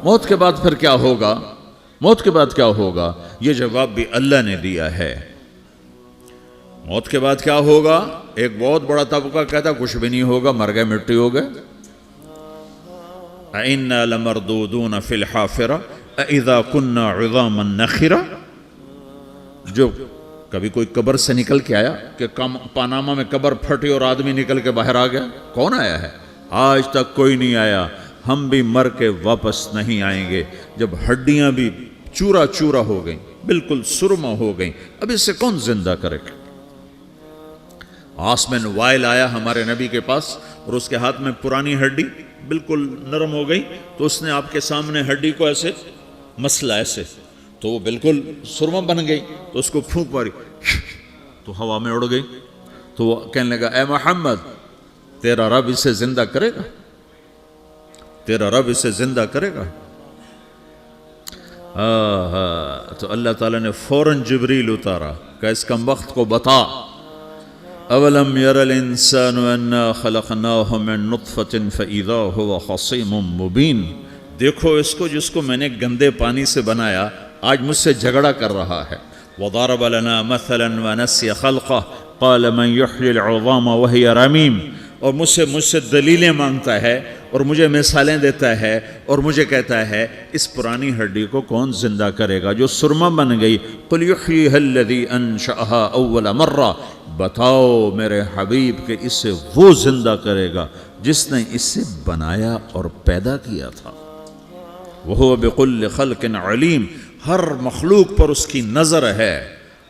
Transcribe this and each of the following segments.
موت کے بعد پھر کیا ہوگا؟ موت کے بعد کیا ہوگا؟ یہ جواب بھی اللہ نے دیا ہے۔ موت کے بعد کیا ہوگا؟ ایک بہت بڑا طبقہ کہتا کچھ بھی نہیں ہوگا، مر گئے، مٹی ہو گئے۔ اِنَّا لَمَرْدُودُونَ فِي الْحَافِرَةِ اِذَا كُنَّا عِظَامًا نَخِرَةً۔ جو کبھی کوئی قبر سے نکل کے آیا کہ پاناما میں قبر پھٹی اور آدمی نکل کے باہر آ گیا؟ کون آیا ہے؟ آج تک کوئی نہیں آیا۔ ہم بھی مر کے واپس نہیں آئیں گے۔ جب ہڈیاں بھی چورا چورا ہو گئیں، بالکل سرما ہو گئیں، اب اس سے کون زندہ کرے گا؟ عاص بن وائل آیا ہمارے نبی کے پاس اور اس کے ہاتھ میں پرانی ہڈی بالکل نرم ہو گئی، تو اس نے آپ کے سامنے ہڈی کو ایسے مسلا، ایسے، تو وہ بالکل سرما بن گئی، تو اس کو پھونک ماری تو ہوا میں اڑ گئی۔ تو وہ کہنے لگا اے محمد، تیرا رب اسے زندہ کرے گا؟ تیرا رب اسے زندہ کرے گا؟ تو اللہ تعالیٰ نے فوراً جبریل اتارا کہ اس کم وقت کو بتا، اولم یر الانسان انا خلقناہ من نطفة فاذا هو خصیم مبین۔ دیکھو اس کو جس کو میں نے گندے پانی سے بنایا، آج مجھ سے جھگڑا کر رہا ہے۔ وضرب لنا مثلا ونسی خلقہ قال من یحیی العظام وہی رمیم۔ اور مجھ سے دلیلیں مانگتا ہے اور مجھے مثالیں دیتا ہے اور مجھے کہتا ہے اس پرانی ہڈی کو کون زندہ کرے گا جو سرما بن گئی؟ قل یحییہا الذی انشأہا اول مرہ۔ بتاؤ میرے حبیب کہ اسے وہ زندہ کرے گا جس نے اسے بنایا اور پیدا کیا تھا۔ وہو بکل خلق علیم۔ ہر مخلوق پر اس کی نظر ہے،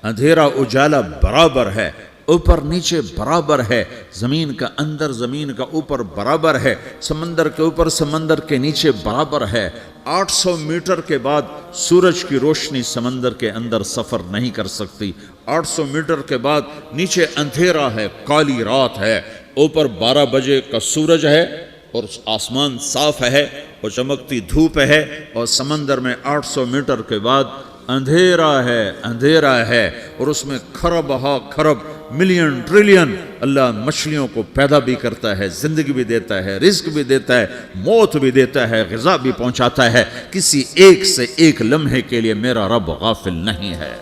اندھیرا اجالا برابر ہے، اوپر نیچے برابر ہے، زمین کا اندر زمین کا اوپر برابر ہے، سمندر کے اوپر سمندر کے نیچے برابر ہے۔ 800 میٹر کے بعد سورج کی روشنی سمندر کے اندر سفر نہیں کر سکتی۔ 800 میٹر کے بعد نیچے اندھیرا ہے، کالی رات ہے، اوپر 12 بجے کا سورج ہے اور آسمان صاف ہے اور چمکتی دھوپ ہے، اور سمندر میں 800 میٹر کے بعد اندھیرا ہے اور اس میں کھرب ہا کھرب ملین ٹریلین اللہ مچھلیوں کو پیدا بھی کرتا ہے، زندگی بھی دیتا ہے، رزق بھی دیتا ہے، موت بھی دیتا ہے، غذا بھی پہنچاتا ہے۔ کسی ایک سے ایک لمحے کے لیے میرا رب غافل نہیں ہے۔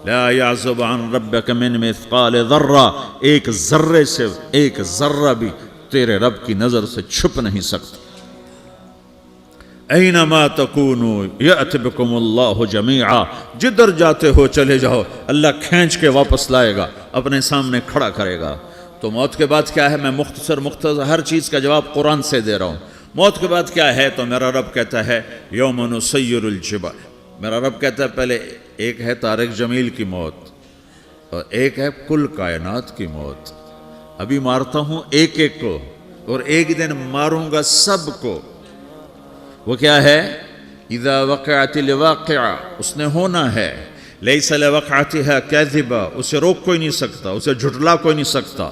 لا يعزب عن ربك من مثقال ذرہ، ایک ذرے سے ایک ذرہ بھی تیرے رب کی نظر سے چھپ نہیں سکتا۔ اینما تکونوا یأت بکم اللہ جمیعا، جدھر جاتے ہو چلے جاؤ، اللہ کھینچ کے واپس لائے گا، اپنے سامنے کھڑا کرے گا۔ تو موت کے بعد کیا ہے؟ میں مختصر ہر چیز کا جواب قرآن سے دے رہا ہوں۔ موت کے بعد کیا ہے؟ تو میرا رب کہتا ہے یوم نسیر الجبال۔ میرا رب کہتا ہے پہلے ایک ہے طارق جمیل کی موت اور ایک ہے کل کائنات کی موت۔ ابھی مارتا ہوں ایک ایک کو اور ایک دن ماروں گا سب کو۔ وہ کیا ہے؟ اذا وقعت الواقعہ، اس نے ہونا ہے۔ لیس لوقعتها کاذبہ، اسے روک کوئی نہیں سکتا، اسے جھٹلا کوئی نہیں سکتا۔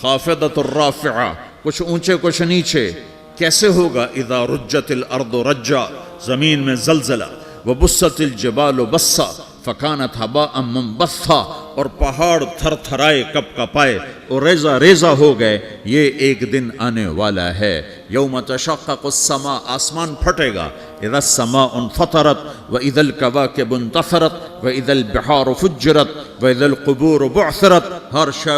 خافضۃ الرافعہ، کچھ اونچے کچھ نیچے۔ کیسے ہوگا؟ اذا رجت الارض رجا، زمین میں زلزلہ۔ وبست الجبال بسا فکانت ہباء منبثا، اور پہاڑ تھر تھرائے کپ کپائے اور ریزہ ریزہ ہو گئے۔ یہ ایک دن آنے والا ہے۔ یوم تشقق السماء، آسمان پھٹے گا۔ اذا السماء انفطرت واذا الكواكب انتثرت واذا البحار فجرت واذا القبور بعثرت، ہر شے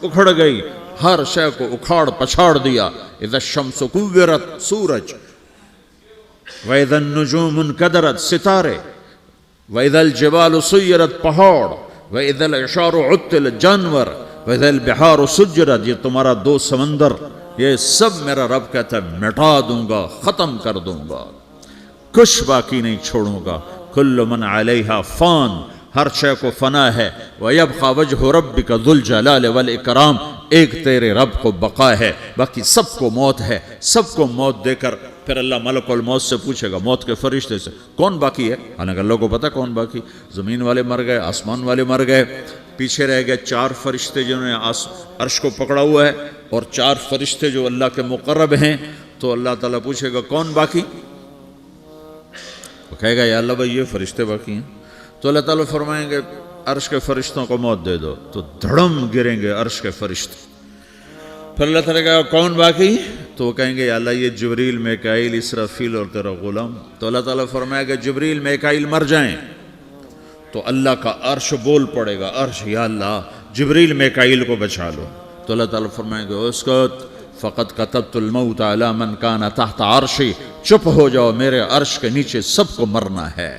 اکھڑ گئی، ہر شے کو اکھاڑ پچھاڑ دیا۔ اذا الشمس كورت، سورج۔ واذا النجوم انكدرت، ستارے۔ وَإِذَا الْجِبَالُ سُيِّرَتْ، پہاڑ۔ وَإِذَا الْعِشَارُ عُطِّلَتْ، جانور۔ وَإِذَا الْبِحَارُ سُجِّرَتْ، یہ تمہارا دو سمندر، یہ سب میرا رب کہتا ہے مٹا دوں گا، ختم کر دوں گا، کچھ باقی نہیں چھوڑوں گا۔ كُلُّ مَنْ عَلَيْهَا فان، ہر شے کو فنا ہے۔ وَيَبْقَى وَجْهُ رَبِّكَ ذُو الْجَلَالِ وَالْإِكْرَامِ، ایک تیرے رب کو بقا ہے، باقی سب کو موت ہے۔ سب کو موت دے کر پھر اللہ ملک الموت سے پوچھے گا، موت کے فرشتے سے، کون باقی ہے؟ حالانکہ اللہ کو پتہ کون باقی۔ زمین والے مر گئے، آسمان والے مر گئے، پیچھے رہ گئے 4 فرشتے جنہوں نے عرش کو پکڑا ہوا ہے، اور 4 فرشتے جو اللہ کے مقرب ہیں۔ تو اللہ تعالیٰ پوچھے گا کون باقی؟ وہ کہے گا یا اللہ بھائی یہ فرشتے باقی ہیں۔ تو اللہ تعالیٰ فرمائیں گے عرش کے فرشتوں کو موت دے دو، تو دھڑم گریں گے عرش کے فرشتے۔ پھر اللہ تعالیٰ کہا کون باقی؟ تو وہ کہیں گے یا اللہ یہ جبریل میکائیل اسرافیل اور تیرا غلام. تو اللہ تعالیٰ فرمائے گا جبریل میکائیل مر جائیں تو اللہ کا عرش بول پڑے گا, عرش یا اللہ جبریل میکائیل کو بچا لو. تو اللہ تعالیٰ فرمائے گا اسکت فقط کتبت الموت علی من کان تحت عرشی, چپ ہو جاؤ میرے عرش کے نیچے سب کو مرنا ہے.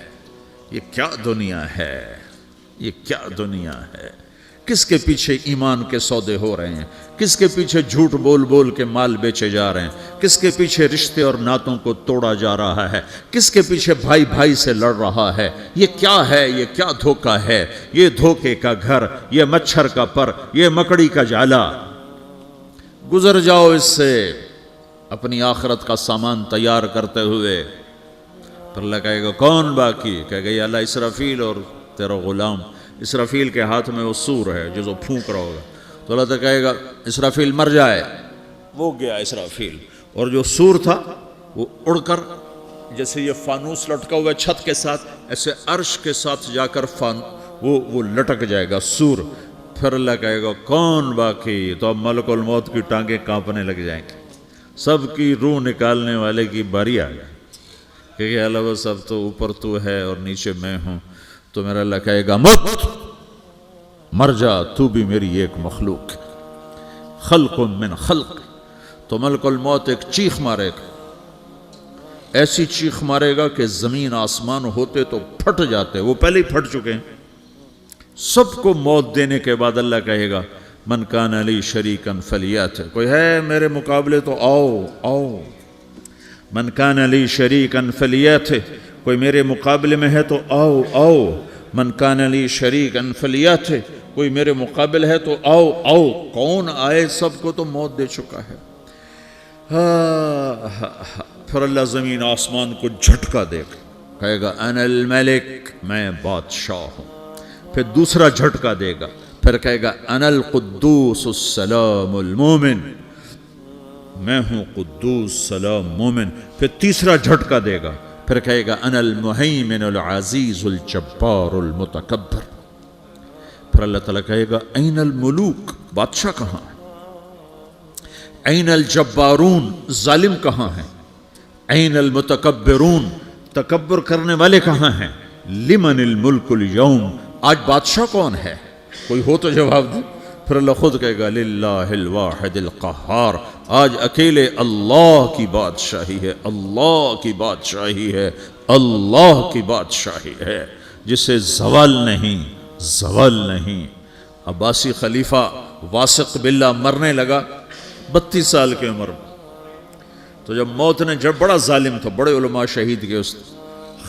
یہ کیا دنیا ہے, یہ کیا دنیا ہے. کس کے پیچھے ایمان کے سودے ہو رہے ہیں, کس کے پیچھے جھوٹ بول بول کے مال بیچے جا رہے ہیں, کس کے پیچھے رشتے اور ناتوں کو توڑا جا رہا ہے, کس کے پیچھے بھائی بھائی سے لڑ رہا ہے. یہ کیا ہے, یہ کیا دھوکہ ہے, یہ دھوکے کا گھر, یہ مچھر کا پر, یہ مکڑی کا جالا. گزر جاؤ اس سے اپنی آخرت کا سامان تیار کرتے ہوئے. پھر اللہ کہے گا کون باقی؟ کہے گا یا اللہ اسرافیل اور تیرا غلام. اسرافیل کے ہاتھ میں وہ سور ہے جو پھونک رہا ہوگا. تو اللہ تعالیٰ کہے گا اسرافیل مر جائے. وہ گیا اسرافیل, اور جو سور تھا وہ اڑ کر جیسے یہ فانوس لٹکا ہوا چھت کے ساتھ ایسے عرش کے ساتھ جا کر وہ لٹک جائے گا سور. پھر اللہ کہے گا کون باقی؟ تو اب ملک الموت کی ٹانگیں کانپنے لگ جائیں گے. سب کی روح نکالنے والے کی باری آ گئی کہ اللہ وہ سب تو اوپر تو ہے اور نیچے میں ہوں. تو میرا اللہ کہے گا مت, مر جا, تو بھی میری ایک مخلوق, خلق من خلق. تو ملک الموت ایک چیخ مارے گا, ایسی چیخ مارے گا کہ زمین آسمان ہوتے تو پھٹ جاتے, وہ پہلے ہی پھٹ چکے ہیں. سب کو موت دینے کے بعد اللہ کہے گا من کان لی شریکا فلیات, کوئی ہے میرے مقابلے تو آؤ آؤ. من کان لی شریکا فلیات, کوئی میرے مقابلے میں ہے تو آؤ آؤ. من کان لی شریکا فلیات, کوئی میرے مقابل ہے تو آؤ آؤ. کون آئے؟ سب کو تو موت دے چکا ہے. پھر اللہ زمین آسمان کو جھٹکا دے گا, کہے گا انا الملک, میں بادشاہ ہوں. پھر دوسرا جھٹکا دے گا, پھر کہے گا انا القدوس السلام المومن, میں ہوں قدوس سلام مومن. پھر تیسرا جھٹکا دے گا, پھر کہے گا انا المہیمن العزیز الجبار المتکبر. پھر اللہ تعالیٰ کہے گا این الملوک, بادشاہ کہاں ہے؟ این الجبارون, ظالم کہاں ہیں؟ این المتکبرون, تکبر کرنے والے کہاں ہیں؟ لمن الملک اليوم, آج بادشاہ کون ہے؟ کوئی ہو تو جواب دے. پھر اللہ خود کہے گا للہ الواحد القہار, آج اکیلے اللہ کی بادشاہی ہے, اللہ کی بادشاہی ہے, اللہ کی بادشاہی ہے جسے زوال نہیں, زوال نہیں. عباسی خلیفہ واثق باللہ مرنے لگا 32 سال کی عمر میں. تو جب موت نے, جب بڑا ظالم تھا, بڑے علماء شہید کے اس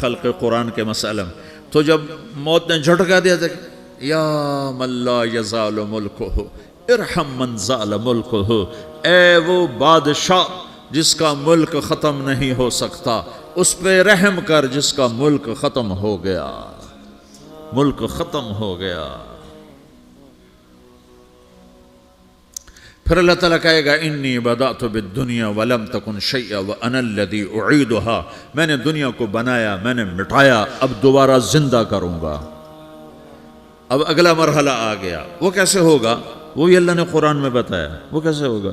خلق قرآن کے مسئلہ میں, تو جب موت نے جھٹکا دیا تھا یا من لا یزال ملکہ ارحم من زال ملکہ, اے وہ بادشاہ جس کا ملک ختم نہیں ہو سکتا, اس پہ رحم کر جس کا ملک ختم ہو گیا, ملک ختم ہو گیا. پھر اللہ تعالیٰ کہے گا انی بدأت بالدنیا ولم تکن شیئا وانا الذی اعیدها, میں نے دنیا کو بنایا, میں نے مٹایا, اب دوبارہ زندہ کروں گا. اب اگلا مرحلہ آ گیا. وہ کیسے ہوگا؟ وہ بھی اللہ نے قرآن میں بتایا. وہ کیسے ہوگا؟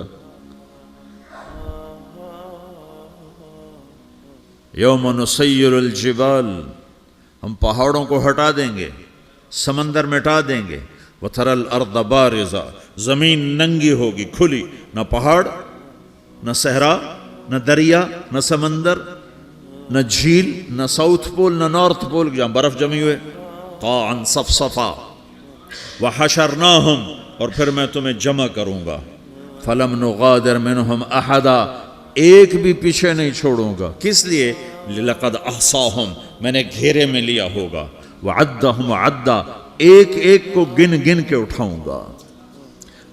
یوم نسیر الجبال, ہم پہاڑوں کو ہٹا دیں گے, سمندر مٹا دیں گے. وَتَرَى الْأَرْضَ بَارِزَةً, زمین ننگی ہوگی, کھلی, نہ پہاڑ, نہ صحرا, نہ دریا, نہ سمندر, نہ جھیل, نہ ساؤتھ پول, نہ نارتھ پول جہاں برف جمی ہوئے. قَاعًا صَفْصَفًا وَحَشَرْنَاهُمْ, اور پھر میں تمہیں جمع کروں گا. فَلَمْ نُغَادِرْ مِنْهُمْ أَحَدًا, ایک بھی پیچھے نہیں چھوڑوں گا. کس لیے؟ لَقَدْ أَحْصَاهُمْ, میں نے گھیرے میں لیا ہوگا. وَعَدَّهُمْ عَدًّا, ایک ایک کو گن گن کے اٹھاؤں گا.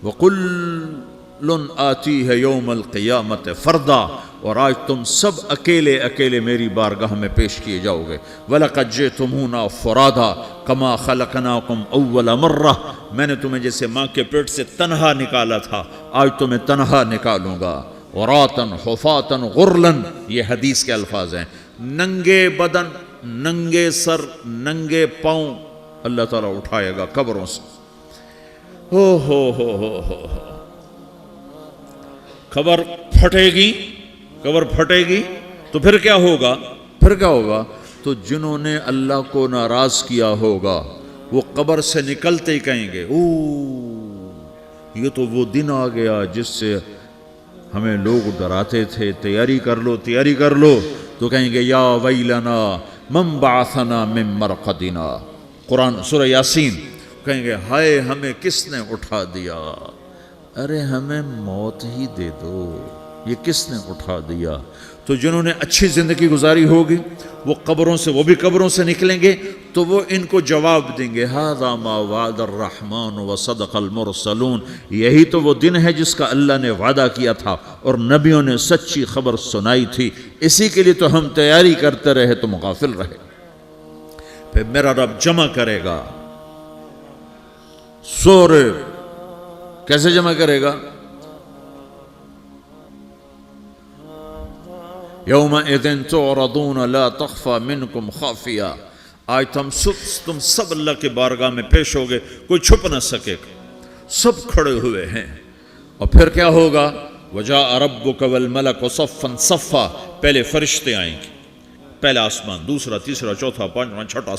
وَقُلٌّ آتِيهَ يَوْمَ الْقِيَامَةِ فَرْدًا, اور آج تم سب اکیلے اکیلے میری بارگاہ میں پیش کیے جاؤ گے. وَلَقَدْ جِئْتُمُونَا فُرَادًا كَمَا خَلَقْنَاكُمْ أَوَّلَ مَرَّةٍ, میں نے تمہیں جیسے ماں کے پیٹ سے تنہا نکالا تھا, آج تمہیں تنہا نکالوں گا. عُرَاةً حُفَاةً غُرْلًا, یہ حدیث کے الفاظ ہیں. ننگے بدن, ننگے سر, ننگے پاؤں اللہ تعالیٰ اٹھائے گا قبروں سے. ہو. قبر پھٹے گی تو پھر کیا ہوگا؟ تو جنہوں نے اللہ کو ناراض کیا ہوگا وہ قبر سے نکلتے ہی کہیں گے یہ تو وہ دن آ گیا جس سے ہمیں لوگ ڈراتے تھے، تیاری کر لو، تو کہیں گے یا ویلنا من بعثنا من مرقدنا، قرآن سورہ یاسین، کہیں گے ہائے ہمیں کس نے اٹھا دیا، ارے ہمیں موت ہی دے دو، یہ کس نے اٹھا دیا؟ تو جنہوں نے اچھی زندگی گزاری ہوگی وہ بھی قبروں سے نکلیں گے تو وہ ان کو جواب دیں گے ھذا ما وعد الرحمن وصدق المرسلون، یہی تو وہ دن ہے جس کا اللہ نے وعدہ کیا تھا اور نبیوں نے سچی خبر سنائی تھی، اسی کے لیے تو ہم تیاری کرتے رہے، تم غافل رہے۔ پھر میرا رب جمع کرے گا سورے، کیسے جمع کرے گا؟ یومئذ تعرضون لا تخفى منکم خافیہ، آج تم سب اللہ کے بارگاہ میں پیش ہوگے، کوئی چھپ نہ سکے گا، سب کھڑے ہوئے ہیں۔ اور پھر کیا ہوگا؟ وجاء ربک والملک صفا صفا، پہلے فرشتے آئیں گے، پہلا آسمان، دوسرا، تیسرا، چوتھا، پانچواں، چھٹا،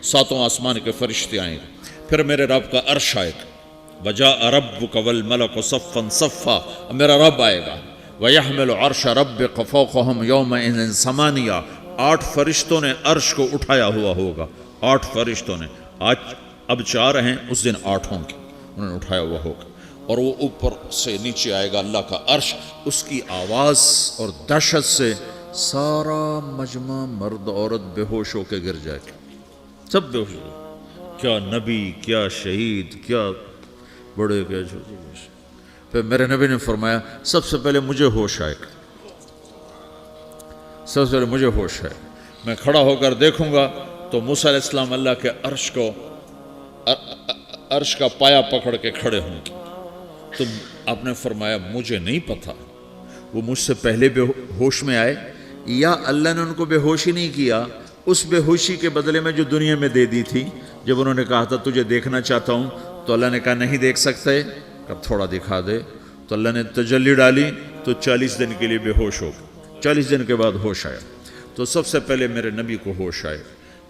ساتواں آسمان کے فرشتے آئیں گے، پھر میرے رب کا عرش آئے گا، وجاء ربک والملک صفا صفا، میرا رب آئے گا، وَيَحْمِلُ عَرْشَ رَبِّكَ فَوْقَهُمْ يَوْمَئِذٍ ثَمَانِيَةٌ، 8 فرشتوں نے عرش کو اٹھایا ہوا ہوگا، 8 فرشتوں نے، آج اب 4 ہیں، اس دن 8 ہوں گے، انہوں نے اٹھایا ہوا ہوگا، اور وہ اوپر سے نیچے آئے گا اللہ کا عرش، اس کی آواز اور دہشت سے سارا مجمع مرد عورت بے ہوش ہو کے گر جائے گا، سب بے ہوش ہو گئے، کیا نبی، کیا شہید، کیا بڑے، کیا چھوٹے۔ پھر میرے نبی نے فرمایا سب سے پہلے مجھے ہوش آئے گا، سب سے پہلے مجھے ہوش ہے، میں کھڑا ہو کر دیکھوں گا تو موسیٰ علیہ السلام اللہ کے عرش کا پایا پکڑ کے کھڑے ہوں گے، تو آپ نے فرمایا مجھے نہیں پتا وہ مجھ سے پہلے بے ہوش میں آئے یا اللہ نے ان کو بے ہوشی نہیں کیا، اس بے ہوشی کے بدلے میں جو دنیا میں دے دی تھی، جب انہوں نے کہا تھا تجھے دیکھنا چاہتا ہوں تو اللہ نے کہا نہیں دیکھ سکتے، اب تھوڑا دکھا دے، تو اللہ نے تجلی ڈالی تو 40 دن کے لیے بے ہوش ہو گئے، 40 دن کے بعد ہوش آیا، تو سب سے پہلے میرے نبی کو ہوش آئے،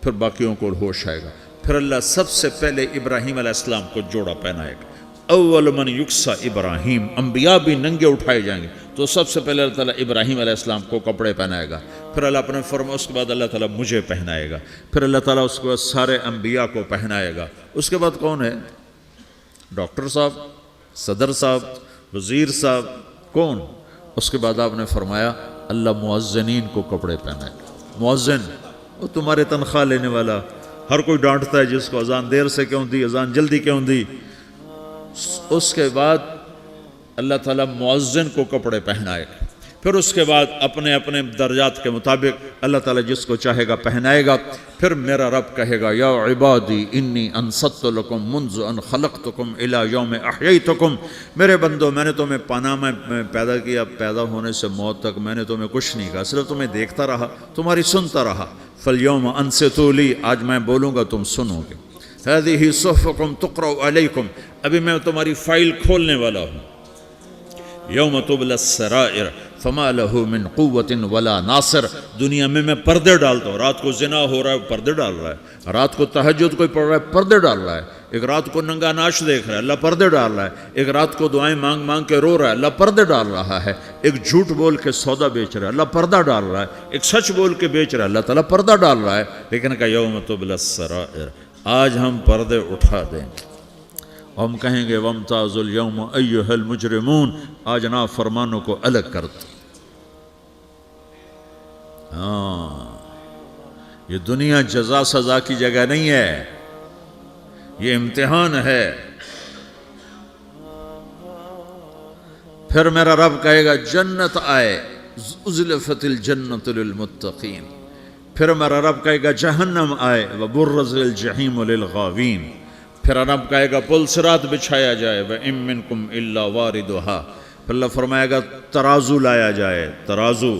پھر باقیوں کو ہوش آئے گا، پھر اللہ سب سے پہلے ابراہیم علیہ السلام کو جوڑا پہنائے گا، اول من یکسا ابراہیم، انبیاء بھی ننگے اٹھائے جائیں گے، تو سب سے پہلے اللہ تعالیٰ ابراہیم علیہ السلام کو کپڑے پہنائے گا، پھر اللہ اپنے فرما، اس کے بعد اللہ تعالیٰ مجھے پہنائے گا، پھر اللہ تعالیٰ اس کے بعد سارے انبیاء کو پہنائے گا، اس کے بعد کون ہے؟ ڈاکٹر صاحب، صدر صاحب، وزیر صاحب، کون؟ اس کے بعد آپ نے فرمایا اللہ مؤذنین کو کپڑے پہنائے گا، مؤذن وہ تمہارے تنخواہ لینے والا، ہر کوئی ڈانٹتا ہے جس کو اذان دیر سے کیوں دی، اذان جلدی کیوں دی، اس کے بعد اللہ تعالیٰ مؤذن کو کپڑے پہنائے گا، پھر اس کے بعد اپنے اپنے درجات کے مطابق اللہ تعالیٰ جس کو چاہے گا پہنائے گا، پھر میرا رب کہے گا یا عبادی انی انصت لکم منذ ان خلقتکم الی یوم احییتکم، میرے بندو میں نے تمہیں پاناما میں پیدا کیا، پیدا ہونے سے موت تک میں نے تمہیں کچھ نہیں کہا، صرف تمہیں دیکھتا رہا، تمہاری سنتا رہا، فالیوم انصتوا لی، آج میں بولوں گا تم سنو گے، ہذہ صحفکم تقرأ علیکم، ابھی میں تمہاری فائل کھولنے والا ہوں، یوم تبلی السرائر فما لہ من قوت ولا ناصر، دنیا میں پردے ڈالتا ہوں، رات کو زنا ہو رہا ہے پردے ڈال رہا ہے، رات کو تہجد کوئی پڑھ رہا ہے پردے ڈال رہا ہے، ایک رات کو ننگا ناچ دیکھ رہا ہے اللہ پردے ڈال رہا ہے، ایک رات کو دعائیں مانگ مانگ کے رو رہا ہے اللہ پردے ڈال رہا ہے، ایک جھوٹ بول کے سودا بیچ رہا ہے اللہ پردہ ڈال رہا ہے، ایک سچ بول کے بیچ رہا ہے اللہ تعالیٰ پردہ ڈال رہا ہے، لیکن کہ یوم تبلی السرائر، آج ہم پردے اٹھا دیں گے، ہم کہیں گے وامتازوا اليوم ایھا المجرمون، آج نافرمانوں کو الگ کر دو۔ ہاں، یہ دنیا جزا سزا کی جگہ نہیں ہے، یہ امتحان ہے۔ پھر میرا رب کہے گا جنت آئے، ازلفت الجنت للمتقین، پھر میرا رب کہے گا جہنم آئے، وبرز الجحیم للغاوین، پھر رب کہے گا پل صراط بچھایا جائے، وَإِن مِّنكُمْ إِلَّا وَارِدُهَا، پھر اللہ فرمائے گا ترازو لایا جائے، ترازو،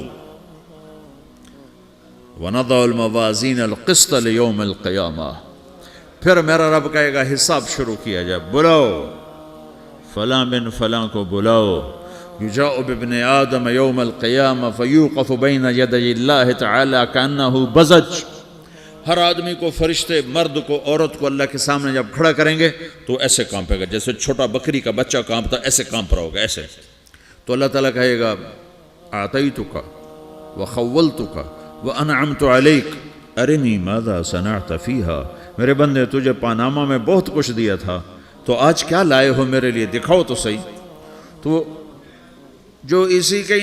وَنَضَعُ الْمَوَازِينَ الْقِسْطَ لِيَوْمِ الْقِيَامَةِ، پھر میرا رب کہے گا حساب شروع کیا جائے، بلاؤ فلاں بن فلاں کو بلاؤ، یجاء بابن آدم یوم القیامہ فیوقف بین یدی اللہ تعالی کانہ بزج، ہر آدمی کو، فرشتے، مرد کو، عورت کو اللہ کے سامنے جب کھڑا کریں گے تو ایسے کانپے گا جیسے چھوٹا بکری کا بچہ کانپتا، ایسے کانپ رہا ہوگا ایسے. تو اللہ تعالیٰ کہے گا اعطیتک وخولتک وانعمت علیک ارنی ماذا صنعت فیہا، میرے بندے تجھے پاناما میں بہت کچھ دیا تھا، تو آج کیا لائے ہو میرے لیے، دکھاؤ تو صحیح. تو جو اسی کے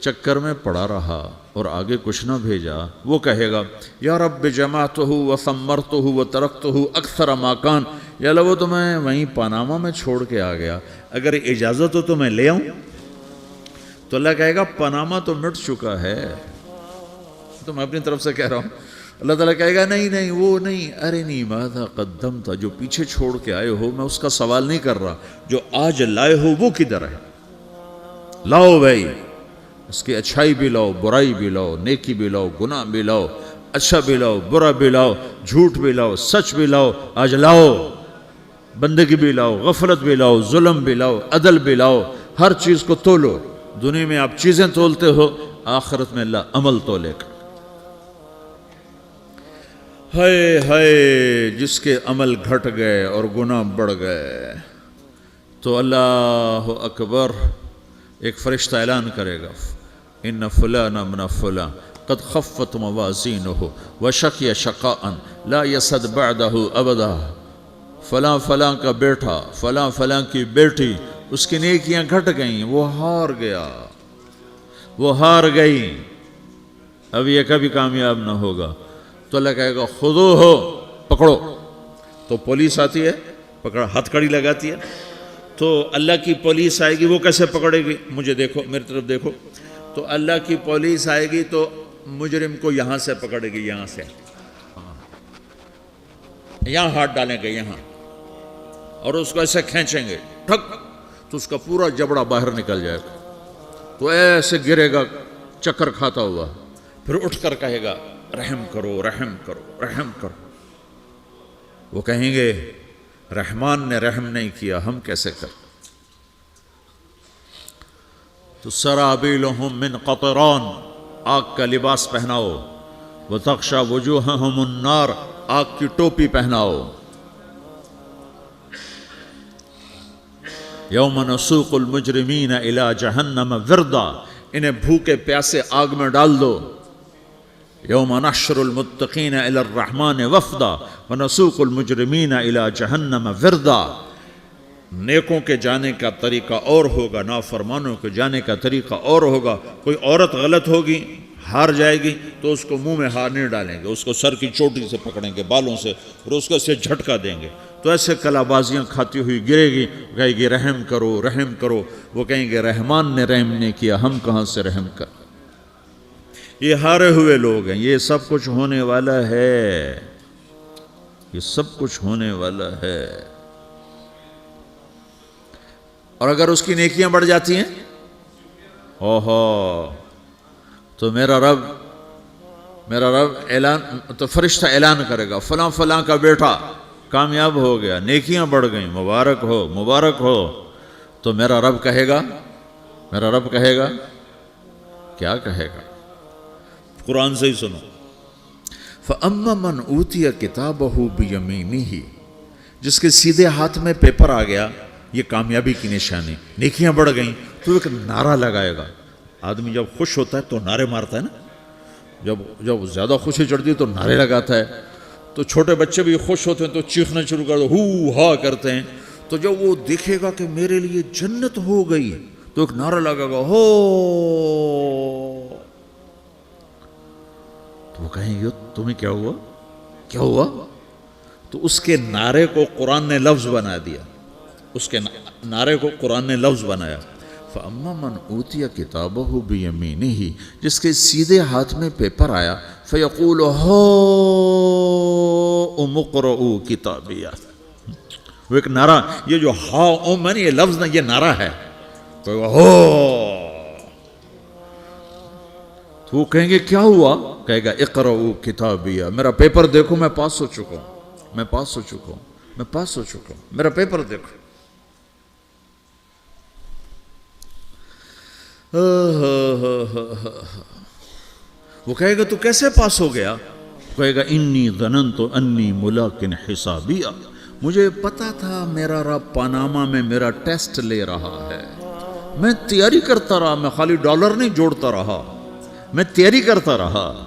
چکر میں پڑا رہا اور آگے کچھ نہ بھیجا، وہ کہے گا یا رب جمعتہ وثمرتہ وترکتہ اکثر ما کان، یا اللہ وہ تو میں وہیں پاناما میں چھوڑ کے آ گیا، اگر اجازت ہو تو میں لے آؤں. تو اللہ کہے گا پاناما تو مٹ چکا ہے، تو میں اپنی طرف سے کہہ رہا ہوں. اللہ تعالیٰ کہے گا نہیں نہیں وہ نہیں، ارنی ماذا قدمت، جو پیچھے چھوڑ کے آئے ہو میں اس کا سوال نہیں کر رہا، جو آج لائے ہو وہ کدھر ہے، لاؤ بھائی، اس کی اچھائی بھی لاؤ، برائی بھی لاؤ، نیکی بھی لاؤ، گناہ بھی لاؤ، اچھا بھی لاؤ، برا بھی لاؤ، جھوٹ بھی لاؤ، سچ بھی لاؤ، آج لاؤ. بندگی بھی لاؤ، غفلت بھی لاؤ، ظلم بھی لاؤ، عدل بھی لاؤ، ہر چیز کو تولو. دنیا میں آپ چیزیں تولتے ہو، آخرت میں اللہ عمل تولے گا. ہائے ہائے جس کے عمل گھٹ گئے اور گناہ بڑھ گئے، تو اللہ اکبر، ایک فرشتہ اعلان کرے گا ان فلان من فلان قد خفت موازینہ وشقی شقاء لا یسد بعدہ ابدا، فلاں فلاں کا بیٹا، فلاں فلاں کی بیٹی، اس کی نیکیاں گھٹ گئیں، وہ ہار گیا، وہ ہار گئی، اب یہ کبھی کامیاب نہ ہوگا. تو اللہ کہے گا خودو ہو، پکڑو. تو پولیس آتی ہے، پکڑ ہتھ کڑی لگاتی ہے. تو اللہ کی پولیس آئے گی، وہ کیسے پکڑے گی، مجھے دیکھو، میری طرف دیکھو. تو اللہ کی پولیس آئے گی تو مجرم کو یہاں سے پکڑے گی، یہاں سے، یہاں ہاتھ ڈالیں گے یہاں، اور اس کو ایسے کھینچیں گے ٹھک، تو اس کا پورا جبڑا باہر نکل جائے گا. تو ایسے گرے گا چکر کھاتا ہوا، پھر اٹھ کر کہے گا رحم کرو، رحم کرو، رحم کرو. وہ کہیں گے رحمان نے رحم نہیں کیا، ہم کیسے کریں. تو سرابیلہم من قطران، آگ کا لباس پہناؤ، وتغشا وجوہہم النار، آگ کی ٹوپی پہناؤ. یوم نسوق المجرمین الی جہنم وردا، انہیں بھوکے پیاسے آگ میں ڈال دو. یوم نحشر المتقین الی الرحمن وفدا ونسوق المجرمین الی جہنم وردا. نیکوں کے جانے کا طریقہ اور ہوگا، نافرمانوں کے جانے کا طریقہ اور ہوگا. کوئی عورت غلط ہوگی، ہار جائے گی، تو اس کو منہ میں ہار نہیں ڈالیں گے، اس کو سر کی چوٹی سے پکڑیں گے، بالوں سے، اور اس کو سے جھٹکا دیں گے. تو ایسے کلا بازیاں کھاتی ہوئی گرے گی، کہے گی رحم کرو، رحم کرو. وہ کہیں گے رحمان نے رحم نہیں کیا، ہم کہاں سے رحم کر. یہ ہارے ہوئے لوگ ہیں. یہ سب کچھ ہونے والا ہے، یہ سب کچھ ہونے والا ہے. اور اگر اس کی نیکیاں بڑھ جاتی ہیں، اوہو، تو میرا رب اعلان، تو فرشتہ اعلان کرے گا فلاں فلاں کا بیٹا کامیاب ہو گیا، نیکیاں بڑھ گئیں، مبارک ہو، مبارک ہو. تو میرا رب کہے گا کیا کہے گا، قرآن سے ہی سنو. فَأَمَّا مَنْ أُوتِيَ كِتَابَهُ بِيَمِينِهِ، جس کے سیدھے ہاتھ میں پیپر آ گیا، یہ کامیابی کی نشانی، نیکیاں بڑھ گئیں. تو ایک نعرہ لگائے گا. آدمی جب خوش ہوتا ہے تو نعرے مارتا ہے نا، جب زیادہ خوشی چڑھتی ہے تو نعرے لگاتا ہے. تو چھوٹے بچے بھی خوش ہوتے ہیں تو چیخنا شروع کر دو، ہو ہا کرتے ہیں. تو جب وہ دیکھے گا کہ میرے لیے جنت ہو گئی، تو ایک نعرہ لگے گا، ہو. تو وہ کہیں گے تمہیں کیا ہوا، کیا ہوا. تو اس کے نعرے کو قرآن نے لفظ بنا دیا، اس کے نعرے کو قرآن نے لفظ بنایا. فَأَمَّا مَنْ أُوتِيَ كِتَابَهُ بِيَمِينِهِ، جس کے سیدھے ہاتھ میں پیپر آیا، فَيَقُولُ هَاؤْمُ اقْرَءُوا كِتَابِيَهْ. وہ ایک نعرہ، یہ جو ہا میں یہ لفظ نہ، یہ نعرہ ہے. تو وہ کہیں گے کیا ہوا، کہے گا اقرؤوا کتابیہ، میرا پیپر دیکھو، میں پاس ہو چکا ہوں، میں پاس ہو چکا ہوں، میں پاس ہو چکا ہوں، میرا پیپر دیکھو. وہ کہے گا تو کیسے پاس ہو گیا؟ کہے گا انی ظننت انی ملاقن حسابیہ، مجھے پتا تھا میرا رب پاناما میں میرا ٹیسٹ لے رہا ہے، میں تیاری کرتا رہا، میں خالی ڈالر نہیں جوڑتا رہا، میں تیاری کرتا رہا۔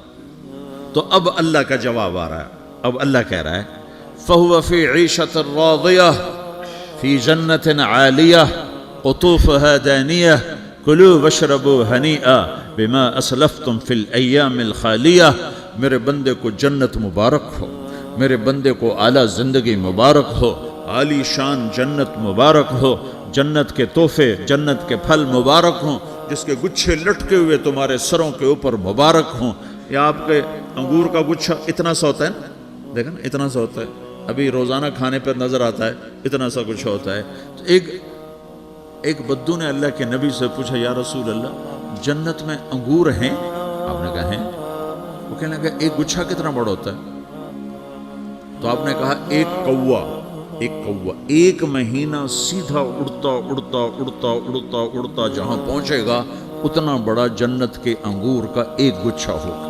تو اب اللہ کا جواب آ رہا ہے، اب اللہ کہہ رہا ہے فَهُوَ فِي عِيشَةٍ رَاضِيَةٍ فِي جَنَّةٍ عَالِيَةٍ قُطُوفُهَا دَانِيَةٌ كُلُوا وَاشْرَبُوا هَنِيئًا بِمَا أَسْلَفْتُمْ فِي الْأَيَّامِ الْخَالِيَةِ، میرے بندے کو جنت مبارک ہو، میرے بندے کو اعلیٰ زندگی مبارک ہو، عالی شان جنت مبارک ہو، جنت کے تحفے، جنت کے پھل مبارک ہوں، جس کے گچھے لٹکے ہوئے تمہارے سروں کے اوپر مبارک ہوں۔ یا آپ کے انگور کا گچھا اتنا سا ہوتا ہے نا، دیکھیں نا اتنا سا ہوتا ہے، ابھی روزانہ کھانے پر نظر آتا ہے، اتنا سا گچھا ہوتا ہے۔ تو ایک بدو نے اللہ کے نبی سے پوچھا یا رسول اللہ جنت میں انگور ہیں؟ آپ نے کہا ہیں۔ وہ کہنے لگا ایک گچھا کتنا بڑا ہوتا ہے؟ تو آپ نے کہا ایک کوا ایک مہینہ سیدھا اڑتا اڑتا اڑتا اڑتا اڑتا جہاں پہنچے گا اتنا بڑا جنت کے انگور کا ایک گچھا ہوگا۔